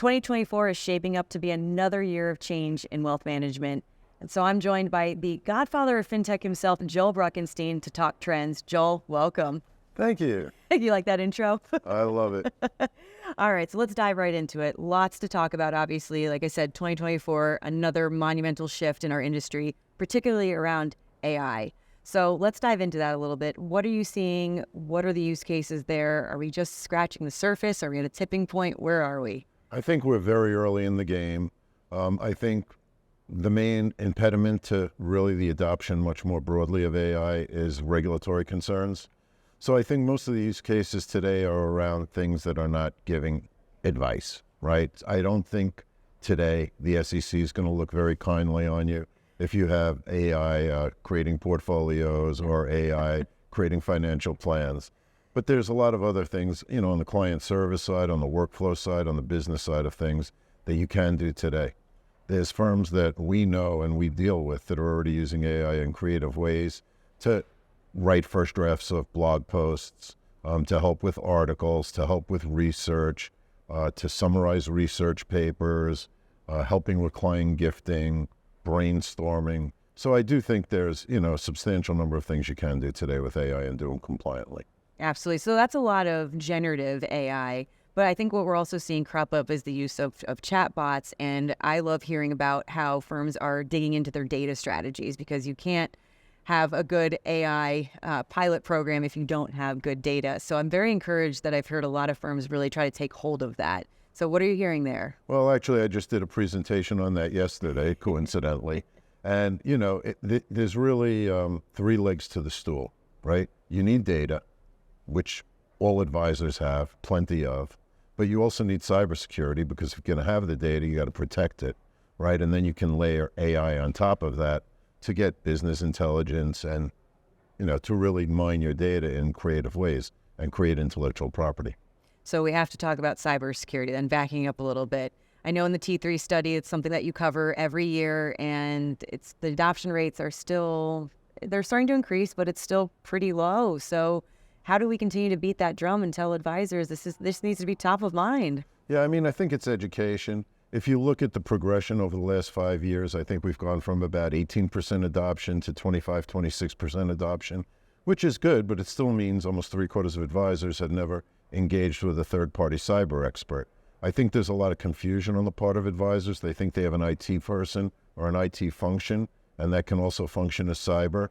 2024 is shaping up to be another year of change in wealth management. And so I'm joined by the godfather of fintech himself, Joel Bruckenstein, to talk trends. Joel, welcome. Thank you. You like that intro? I love it. All right, so let's dive right into it. Lots to talk about, obviously. Like I said, 2024, another monumental shift in our industry, particularly around AI. So let's dive into that a little bit. What are you seeing? What are the use cases there? Are we just scratching the surface? Are we at a tipping point? Where are we? I think we're very early in the game. I think the main impediment to really the adoption much more broadly of AI is regulatory concerns. So I think most of the use cases today are around things that are not giving advice, right? I don't think today the SEC is going to look very kindly on you if you have AI creating portfolios or AI creating financial plans. But there's a lot of other things, you know, on the client service side, on the workflow side, on the business side of things that you can do today. There's firms that we know and we deal with that are already using AI in creative ways to write first drafts of blog posts, to help with articles, to help with research, to summarize research papers, helping with client gifting, brainstorming. So I do think there's, you know, a substantial number of things you can do today with AI and do them compliantly. Absolutely. So that's a lot of generative AI. But I think what we're also seeing crop up is the use of chatbots. And I love hearing about how firms are digging into their data strategies, because you can't have a good AI pilot program if you don't have good data. So I'm very encouraged that I've heard a lot of firms really try to take hold of that. So what are you hearing there? Well, actually, I just did a presentation on that yesterday, coincidentally. And, you know, there's really three legs to the stool, right? You need data, which all advisors have plenty of, but you also need cybersecurity, because if you're going to have the data, you got to protect it, right? And then you can layer AI on top of that to get business intelligence and, you know, to really mine your data in creative ways and create intellectual property. So we have to talk about cybersecurity, then backing up a little bit. I know in the T3 study, it's something that you cover every year, and it's the adoption rates are still, they're starting to increase, but it's still pretty low. So how do we continue to beat that drum and tell advisors this needs to be top of mind? Yeah, I mean, I think it's education. If you look at the progression over the last 5 years, I think we've gone from about 18% adoption to 25, 26% adoption, which is good, but it still means almost 3/4 of advisors had never engaged with a third-party cyber expert. I think there's a lot of confusion on the part of advisors. They think they have an IT person or an IT function, and that can also function as cyber.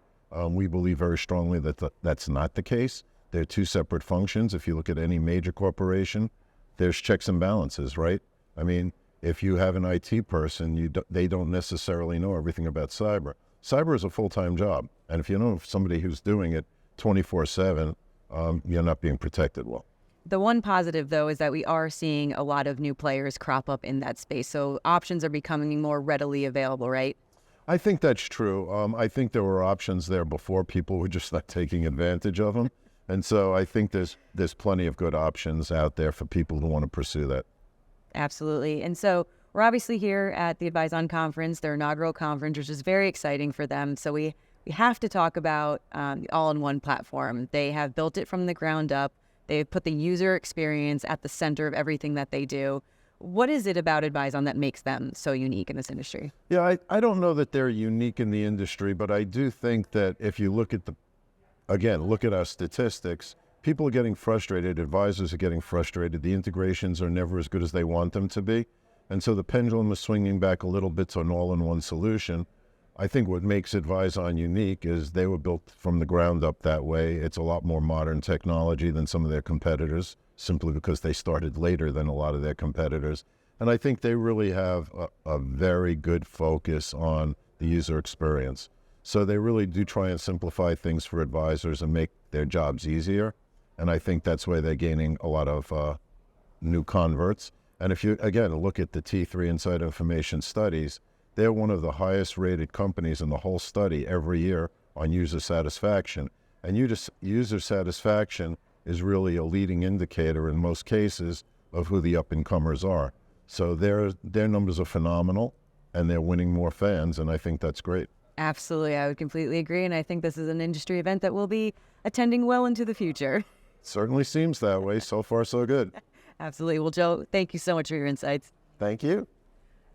We believe very strongly that that's not the case. They're two separate functions. If you look at any major corporation, there's checks and balances, right? I mean, if you have an IT person, they don't necessarily know everything about cyber. Cyber is a full-time job, and if you know somebody who's doing it 24/7, you're not being protected well. The one positive, though, is that we are seeing a lot of new players crop up in that space. So options are becoming more readily available, right? I think that's true. I think there were options there before. People were just not taking advantage of them. And so I think there's plenty of good options out there for people who want to pursue that. Absolutely. And so we're obviously here at the Advyzon conference, their inaugural conference, which is very exciting for them. So we have to talk about the all-in-one platform. They have built it from the ground up. They've put the user experience at the center of everything that they do. What is it about Advyzon that makes them so unique in this industry? Yeah, I don't know that they're unique in the industry, but I do think that if you look at look at our statistics, people are getting frustrated, advisors are getting frustrated, the integrations are never as good as they want them to be, and so the pendulum is swinging back a little bit to an all-in-one solution. I think what makes Advyzon unique is they were built from the ground up that way. It's a lot more modern technology than some of their competitors, simply because they started later than a lot of their competitors. And I think they really have a very good focus on the user experience. So they really do try and simplify things for advisors and make their jobs easier. And I think that's why they're gaining a lot of new converts. And if you, again, look at the T3 Inside Information studies, they're one of the highest rated companies in the whole study every year on user satisfaction. And user satisfaction is really a leading indicator in most cases of who the up-and-comers are. So their numbers are phenomenal, and they're winning more fans, and I think that's great. Absolutely. I would completely agree. And I think this is an industry event that we'll be attending well into the future. Certainly seems that way. So far, so good. Absolutely. Well, Joe, thank you so much for your insights. Thank you.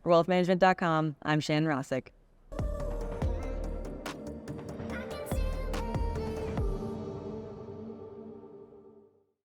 wealthmanagement.com. I'm Shannon Rossick.